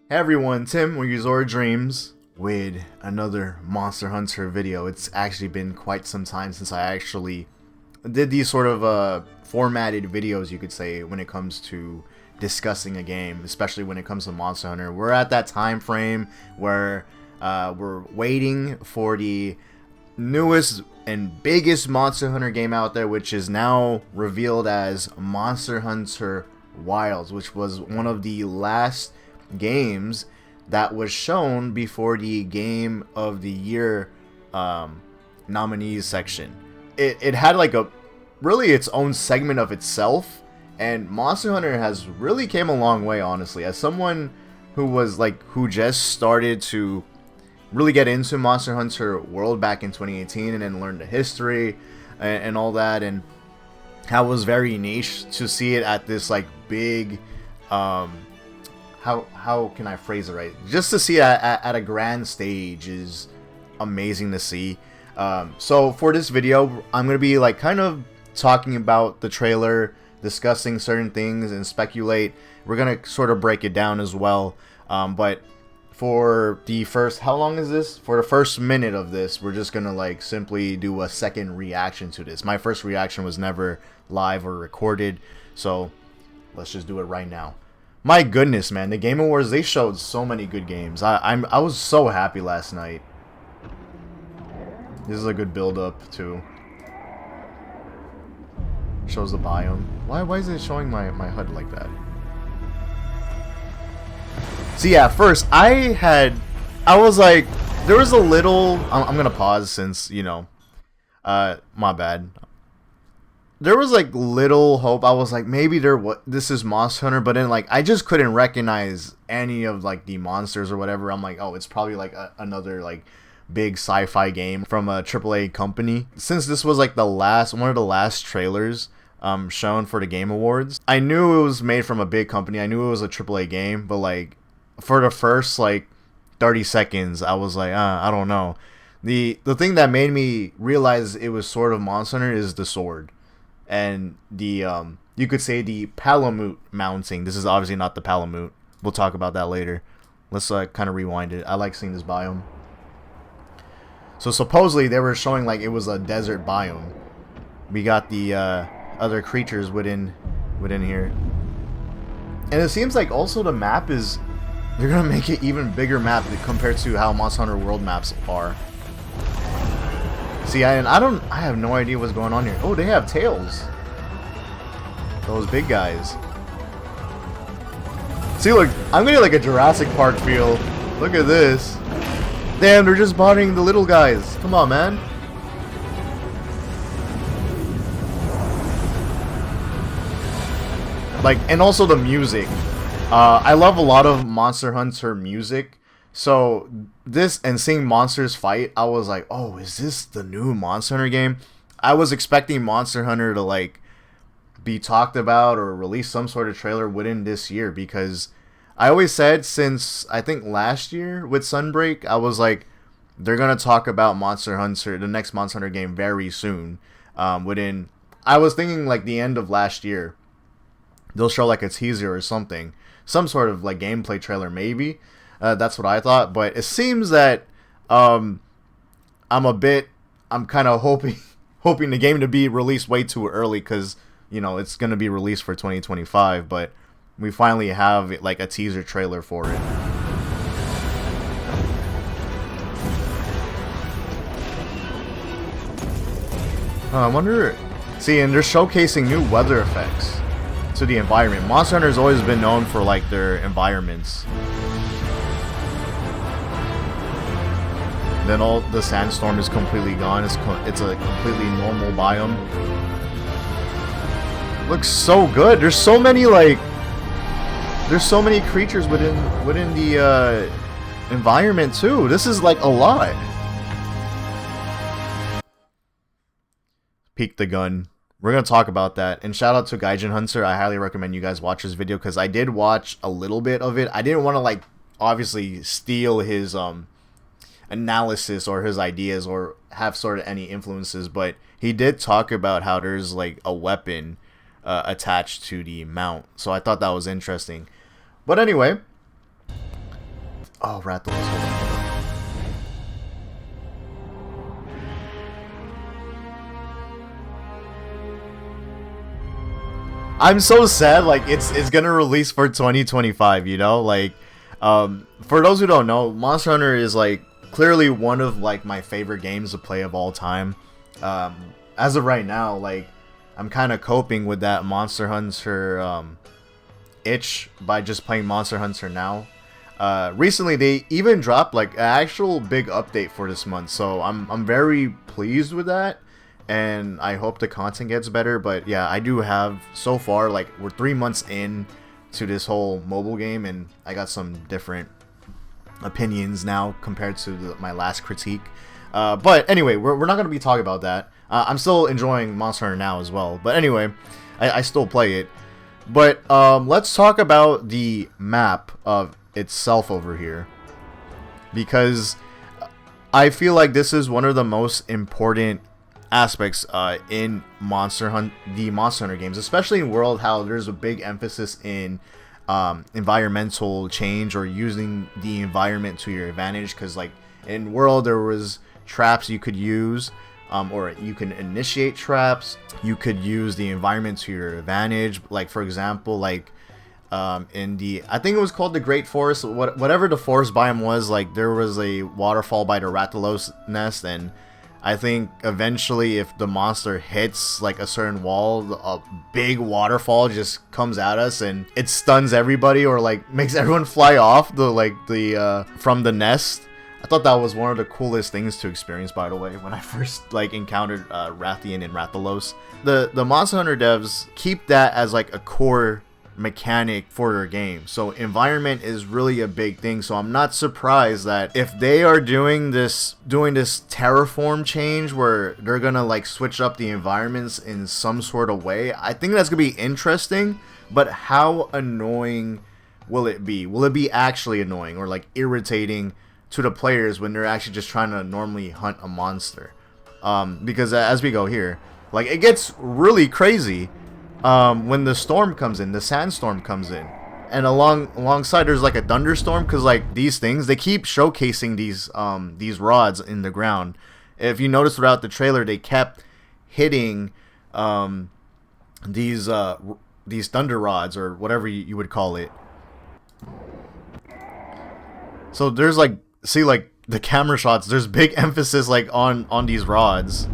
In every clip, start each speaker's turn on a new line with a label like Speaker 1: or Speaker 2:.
Speaker 1: Hey everyone, Tim with Your Dreams with another Monster Hunter video. It's actually been quite some time since I actually did these sort of formatted videos, you could say, when it comes to discussing a game, especially when it comes to Monster Hunter. We're at that time frame where we're waiting for the newest and biggest Monster Hunter game out there, which is now revealed as Monster Hunter Wilds, which was one of the last games that was shown before the Game of the Year nominees section. It had like a really its own segment of itself, and Monster Hunter has really came a long way, honestly. As someone who just started to really get into Monster Hunter World back in 2018 and then learned the history and all that, and how it was very niche to see it at this like big how can I phrase it right? Just to see it at a grand stage is amazing to see. So for this video, I'm gonna be like kind of talking about the trailer, discussing certain things, and speculate. We're gonna sort of break it down as well. But for the first, how long is this? For the first minute of this, we're just gonna like simply do a second reaction to this. My first reaction was never live or recorded, so let's just do it right now. My goodness, man, the Game Awards, they showed so many good games. I was so happy last night. This is a good build-up, too. Shows the biome. Why is it showing my HUD like that? See, yeah, first, I was like, there was a little, I'm gonna pause since, you know, my bad. There was like little hope. I was like, maybe this is Monster Hunter, but then like I just couldn't recognize any of like the monsters or whatever. I'm like, oh, it's probably like another like big sci-fi game from a AAA company. Since this was like one of the last trailers shown for the Game Awards, I knew it was made from a big company. I knew it was a AAA game, but like for the first like 30 seconds, I was like, I don't know. The thing that made me realize it was sort of Monster Hunter is the sword. And the you could say the Palamute mounting. This is obviously not the Palamute. We'll talk about that later. Let's kind of rewind it. I like seeing this biome. So supposedly they were showing like it was a desert biome. We got the other creatures within here, and it seems like also the map is, they're gonna make it even bigger map compared to how Monster Hunter World maps are. See, I have no idea what's going on here. Oh, they have tails. Those big guys. See, look, I'm getting like a Jurassic Park feel. Look at this. Damn, they're just bodying the little guys. Come on, man. Like, and also the music. I love a lot of Monster Hunter music. So this and seeing monsters fight, I was like, oh, is this the new Monster Hunter game? I was expecting Monster Hunter to like be talked about or release some sort of trailer within this year, because I always said since I think last year with Sunbreak, I was like, they're gonna talk about Monster Hunter, the next Monster Hunter game, very soon. I was thinking like the end of last year, they'll show like a teaser or something, some sort of like gameplay trailer maybe. That's what I thought, but it seems that I'm kind of hoping the game to be released way too early, because you know it's gonna be released for 2025, but we finally have like a teaser trailer for it. I wonder. See, and they're showcasing new weather effects to the environment. Monster Hunter's always been known for like their environments. Then all the sandstorm is completely gone. It's a completely normal biome. Looks so good. There's so many creatures within the environment too. This is like a lot. Peek the gun. We're gonna talk about that. And shout out to Gaijin Hunter. I highly recommend you guys watch this video, because I did watch a little bit of it. I didn't want to like obviously steal his analysis or his ideas or have sort of any influences, but he did talk about how there's like a weapon attached to the mount, so I thought that was interesting. But anyway, Oh, Rathalos. Hold on. I'm so sad, like, it's gonna release for 2025, you know? Like, for those who don't know, Monster Hunter is, like, clearly one of, like, my favorite games to play of all time. As of right now, like, I'm kind of coping with that Monster Hunter, itch by just playing Monster Hunter now. Recently, they even dropped, like, an actual big update for this month, so I'm very pleased with that. And I hope the content gets better. But yeah, I do have, so far, like, we're 3 months in to this whole mobile game, and I got some different opinions now compared to my last critique. But anyway, we're not going to be talking about that. I'm still enjoying Monster Hunter now as well. But anyway, I still play it. But let's talk about the map of itself over here, because I feel like this is one of the most important aspects in the Monster Hunter games, especially in World, how there's a big emphasis in environmental change, or using the environment to your advantage. Because, like, in World, there was traps you could use, or you can initiate traps. You could use the environment to your advantage. Like, for example, like, in the, I think it was called the Great Forest, whatever the forest biome was, like, there was a waterfall by the Rathalos nest, and I think eventually, if the monster hits, like, a certain wall, a big waterfall just comes at us and it stuns everybody, or, like, makes everyone fly off from the nest. I thought that was one of the coolest things to experience, by the way, when I first, like, encountered Rathian and Rathalos. The Monster Hunter devs keep that as, like, a core mechanic for your game, so environment is really a big thing. So I'm not surprised that if they are doing this terraform change where they're gonna, like, switch up the environments in some sort of way. I think that's gonna be interesting, but how annoying will it be? Will it be actually annoying, or, like, irritating to the players when they're actually just trying to normally hunt a monster? Because as we go here, like, it gets really crazy when the storm comes in, the sandstorm comes in, and alongside there's, like, a thunderstorm, because, like, these things, they keep showcasing these rods in the ground. If you notice throughout the trailer, they kept hitting these thunder rods, or whatever you would call it. So there's, like, see, like, the camera shots, there's big emphasis, like, on these rods.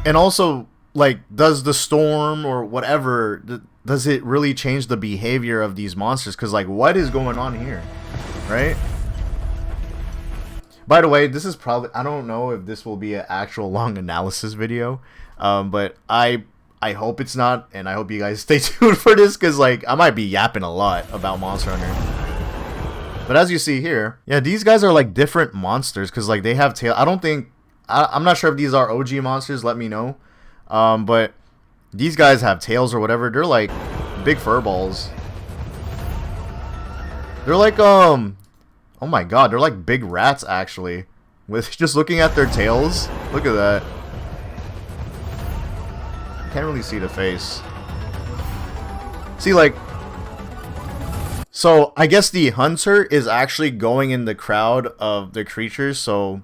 Speaker 1: And also, like, does the storm or whatever, does it really change the behavior of these monsters? Because, like, what is going on here, right? By the way, this is probably, I don't know if this will be an actual long analysis video, but I hope it's not, and I hope you guys stay tuned for this, because, like, I might be yapping a lot about Monster Hunter. But as you see here, yeah, these guys are, like, different monsters, because, like, they have tail. I'm not sure if these are OG monsters, let me know. But these guys have tails or whatever. They're like big fur balls. They're like, oh my god, they're like big rats, actually. With just looking at their tails. Look at that. Can't really see the face. See, like, so I guess the hunter is actually going in the crowd of the creatures, so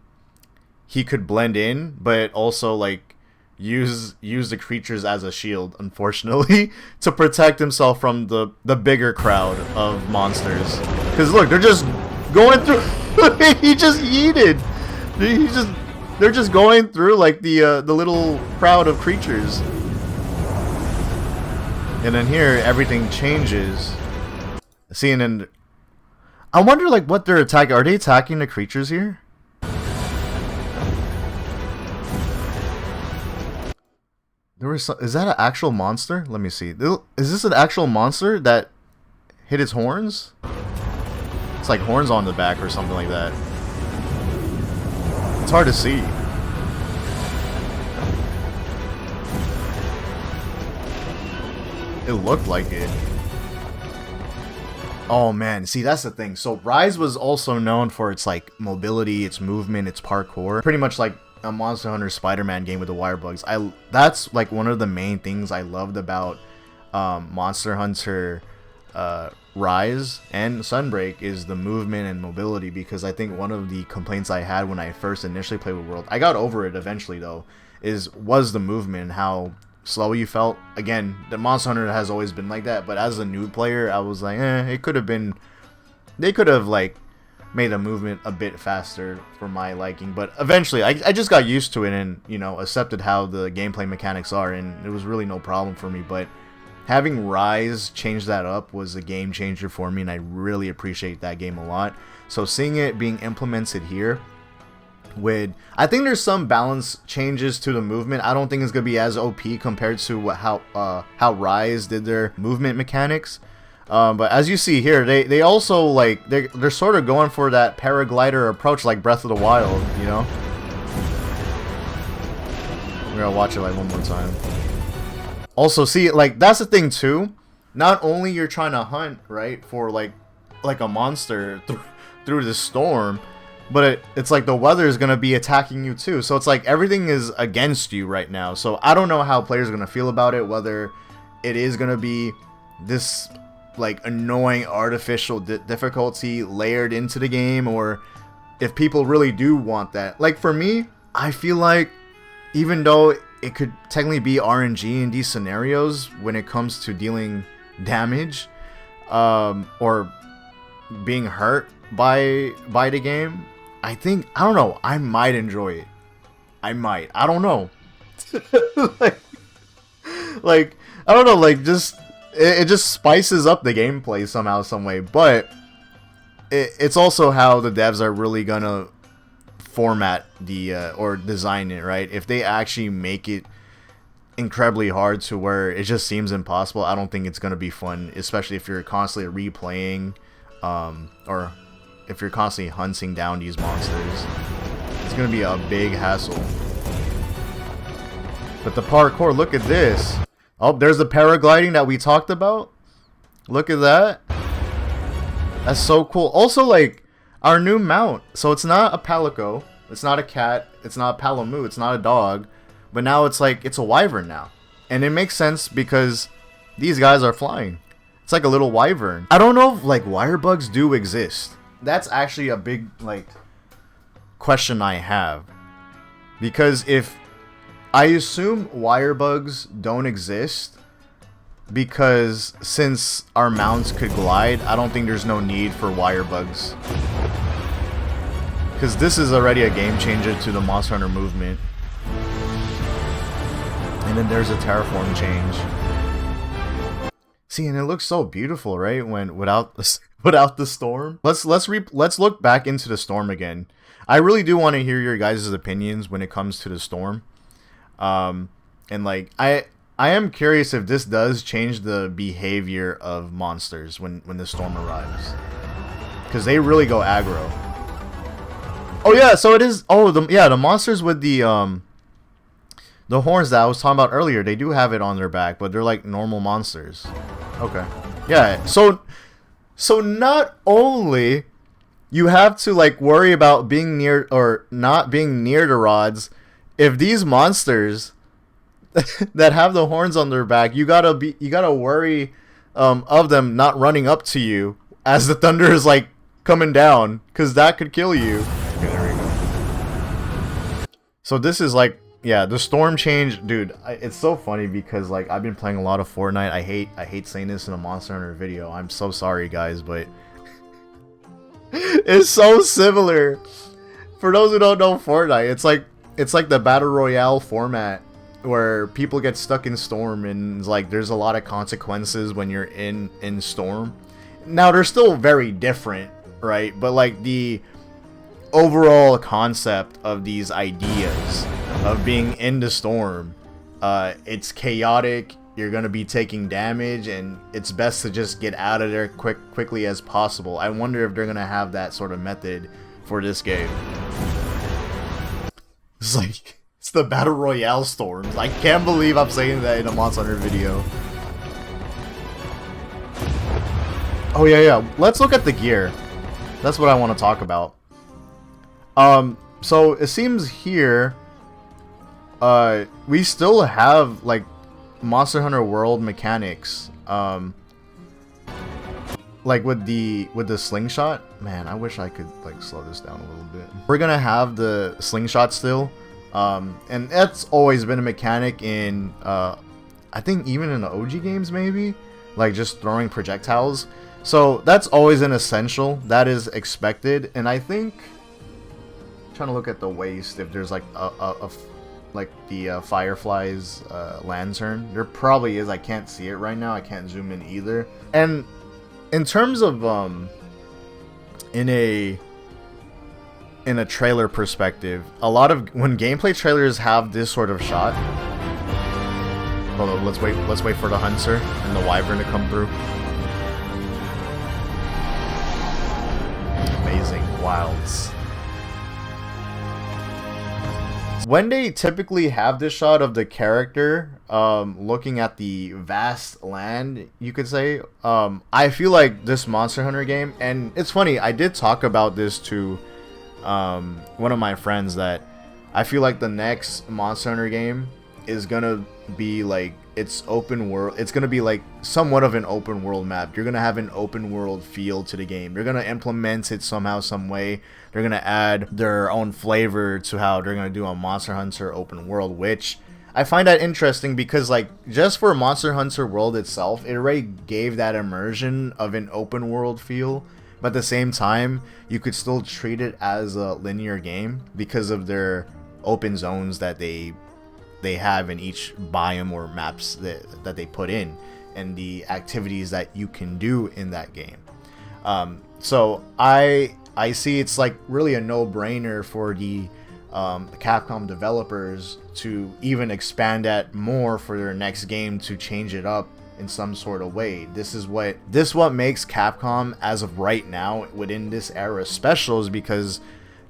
Speaker 1: he could blend in, but also, like, use the creatures as a shield, unfortunately, to protect himself from the bigger crowd of monsters. Because look, they're just going through. He just yeeted. They're just going through, like, the little crowd of creatures. And then here everything changes. See, and then I wonder, like, what they're attacking. Are they attacking the creatures here? Is that an actual monster? Let me see. Is this an actual monster that hit its horns? It's like horns on the back or something like that. It's hard to see. It looked like it. Oh man, see, that's the thing. So Rise was also known for its, like, mobility, its movement, its parkour. Pretty much like a Monster Hunter Spider-Man game with the wire bugs. That's, like, one of the main things I loved about Monster Hunter Rise and Sunbreak is the movement and mobility, because I think one of the complaints I had when I first initially played with World, I got over it eventually though, was the movement and how slow you felt. Again, the Monster Hunter has always been like that, but as a new player, I was like, it could have been, they could have like made the movement a bit faster for my liking. But eventually, I just got used to it and, you know, accepted how the gameplay mechanics are, and it was really no problem for me. But having Rise change that up was a game changer for me, and I really appreciate that game a lot. So seeing it being implemented here, I think there's some balance changes to the movement. I don't think it's gonna be as OP compared to how Rise did their movement mechanics. But as you see here, they also like they're sort of going for that paraglider approach, like Breath of the Wild, you know. We're gonna watch it like one more time. Also, see, like that's the thing too. Not only you're trying to hunt, right, for like a monster through the storm, but it's like the weather is gonna be attacking you too. So it's like everything is against you right now. So I don't know how players are gonna feel about it. Whether it is gonna be this like annoying artificial difficulty layered into the game, or if people really do want that. Like for me, I feel like even though it could technically be RNG in these scenarios when it comes to dealing damage or being hurt by the game, I don't know, I might enjoy it. I don't know. like I don't know, like just it just spices up the gameplay somehow, some way. But it's also how the devs are really gonna format the or design it, right? If they actually make it incredibly hard to where it just seems impossible, I don't think it's gonna be fun, especially if you're constantly replaying or if you're constantly hunting down these monsters. It's gonna be a big hassle. But the parkour, look at this. Oh, there's the paragliding that we talked about. Look at that. That's so cool. Also, like, our new mount. So it's not a palico. It's not a cat. It's not a palamu. It's not a dog. But now it's like, it's a wyvern now. And it makes sense because these guys are flying. It's like a little wyvern. I don't know if, like, wire bugs do exist. That's actually a big, like, question I have. Because if I assume wire bugs don't exist, because since our mounts could glide, I don't think there's no need for wire bugs. Because this is already a game changer to the Monster Hunter movement. And then there's a terraform change. See, and it looks so beautiful, right? When without the storm. Let's look back into the storm again. I really do want to hear your guys' opinions when it comes to the storm. And like I am curious if this does change the behavior of monsters when the storm arrives, because they really go aggro. Oh yeah, so it is. Oh the monsters with the horns that I was talking about earlier, they do have it on their back, but they're like normal monsters. Okay, yeah. So not only you have to like worry about being near or not being near the rods. If these monsters that have the horns on their back, you gotta worry of them not running up to you as the thunder is like coming down, because that could kill you. Okay, there we go. So this is like, yeah, the storm change, dude. It's so funny because like I've been playing a lot of Fortnite. I hate saying this in a Monster Hunter video. I'm so sorry, guys, but it's so similar. For those who don't know Fortnite, it's like the battle royale format where people get stuck in storm, and it's like there's a lot of consequences when you're in storm. Now they're still very different, right? But like the overall concept of these ideas of being in the storm, it's chaotic. You're gonna be taking damage, and it's best to just get out of there quickly as possible. I wonder if they're gonna have that sort of method for this game. It's like, it's the Battle Royale storms. I can't believe I'm saying that in a Monster Hunter video. Oh yeah. Let's look at the gear. That's what I want to talk about. So it seems here, we still have like Monster Hunter World mechanics. like with the slingshot, man, I wish I could like slow this down a little bit. We're gonna have the slingshot still, and that's always been a mechanic in I think even in the OG games, maybe like just throwing projectiles. So that's always an essential that is expected. And I think, trying to look at the waist, if there's like like the Firefly's lantern, there probably is. I can't see it right now. I can't zoom in either. And in terms of in a trailer perspective, a lot of when gameplay trailers have this sort of shot. Hold on, let's wait for the hunter and the wyvern to come through. Amazing wilds. When they typically have this shot of the character looking at the vast land, you could say, I feel like this Monster Hunter game, and it's funny, I did talk about this to one of my friends, that I feel like the next Monster Hunter game is gonna be like, it's open world. It's gonna be like somewhat of an open world map. You're gonna have an open world feel to the game. You're gonna implement it somehow, some way. They're gonna add their own flavor to how they're gonna do a Monster Hunter open world, which I find that interesting because, like, just for Monster Hunter World itself, it already gave that immersion of an open world feel. But at the same time, you could still treat it as a linear game because of their open zones that they have in each biome or maps that they put in, and the activities that you can do in that game. So I see it's like really a no-brainer for the Capcom developers to even expand that more for their next game, to change it up in some sort of way. This what makes Capcom, as of right now within this era, special, is because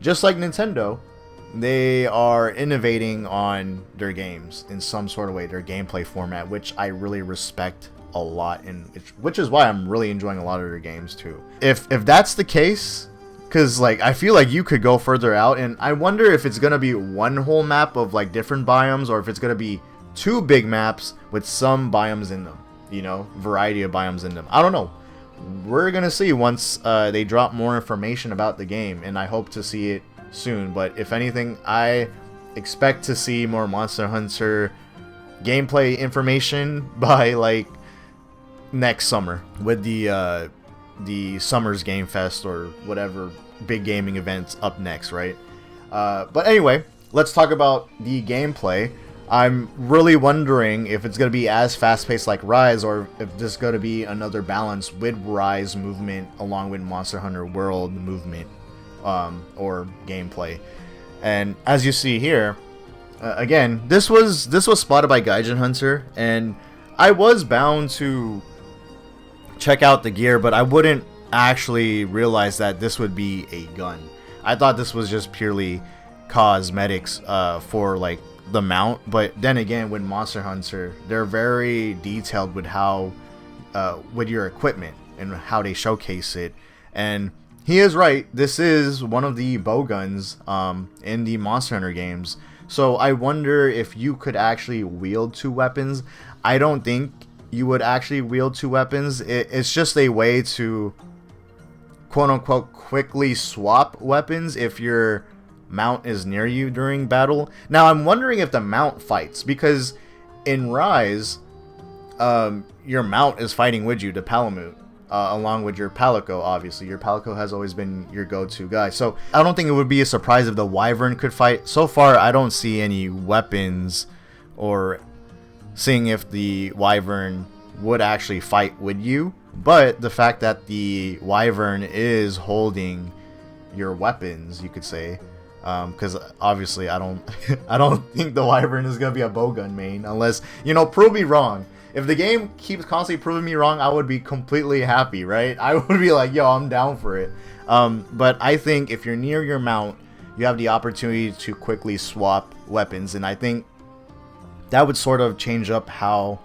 Speaker 1: just like Nintendo, they are innovating on their games in some sort of way, their gameplay format, which I really respect a lot, and which is why I'm really enjoying a lot of their games too. If that's the case, because like I feel like you could go further out, and I wonder if it's gonna be one whole map of like different biomes, or if it's gonna be two big maps with some biomes in them, you know, variety of biomes in them. I don't know. We're gonna see once they drop more information about the game, and I hope to see it soon. But if anything, I expect to see more Monster Hunter gameplay information by like next summer with the Summer's Game Fest or whatever big gaming events up next, right? But anyway, let's talk about the gameplay. I'm really wondering if it's going to be as fast-paced like Rise, or if this is going to be another balance with Rise movement along with Monster Hunter World movement or gameplay. And as you see here, again, this was spotted by Gaijin Hunter, and I was bound to check out the gear, but I wouldn't actually realize that this would be a gun. I thought this was just purely cosmetics for like the mount. But then again, with Monster Hunter, they're very detailed with how with your equipment and how they showcase it. And he is right, this is one of the bow guns in the Monster Hunter games. So I wonder if you could actually wield two weapons. I don't think you would actually wield two weapons. It's just a way to quote-unquote quickly swap weapons if your mount is near you during battle. Now I'm wondering if the mount fights, because in Rise, your mount is fighting with you, the Palamute. Along with your Palico, obviously. Your Palico has always been your go-to guy. So I don't think it would be a surprise if the Wyvern could fight. So far, I don't see any weapons or seeing if the Wyvern would actually fight with you. But the fact that the Wyvern is holding your weapons, you could say, because obviously I don't I don't think the Wyvern is gonna be a bowgun main, unless, you know, prove me wrong. If the game keeps constantly proving me wrong, I would be completely happy, right? I would be like, yo, I'm down for it. But I think if you're near your mount, you have the opportunity to quickly swap weapons, and I think that would sort of change up how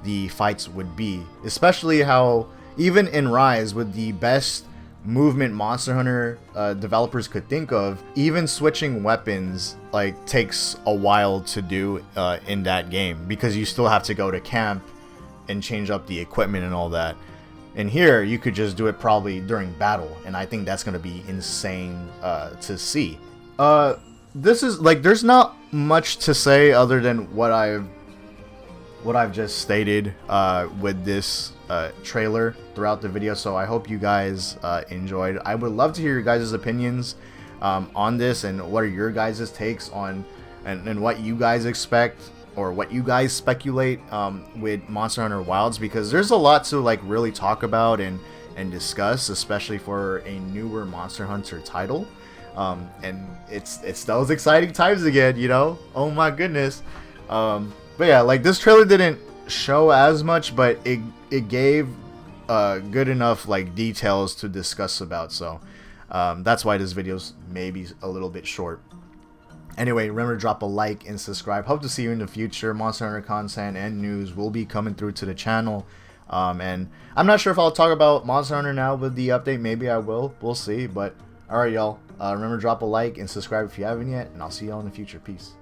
Speaker 1: the fights would be. Especially how, even in Rise, with the best movement Monster Hunter developers could think of, even switching weapons like takes a while to do in that game, because you still have to go to camp and change up the equipment and all that. And here, you could just do it probably during battle, and I think that's gonna be insane to see. This is like, there's not much to say other than what I've just stated with this trailer throughout the video. So I hope you guys enjoyed. I would love to hear your guys' opinions on this, and what are your guys' takes on and what you guys expect or what you guys speculate with Monster Hunter Wilds, because there's a lot to like really talk about and discuss, especially for a newer Monster Hunter title. And it's those exciting times again, you know. Oh my goodness. But yeah, like, this trailer didn't show as much, but it gave good enough like details to discuss about. So that's why this video's maybe a little bit short. Anyway, remember to drop a like and subscribe. Hope to see you in the future. Monster Hunter content and news will be coming through to the channel. And I'm not sure if I'll talk about Monster Hunter now with the update. Maybe I will. We'll see. But alright, y'all. Remember to drop a like and subscribe if you haven't yet. And I'll see y'all in the future. Peace.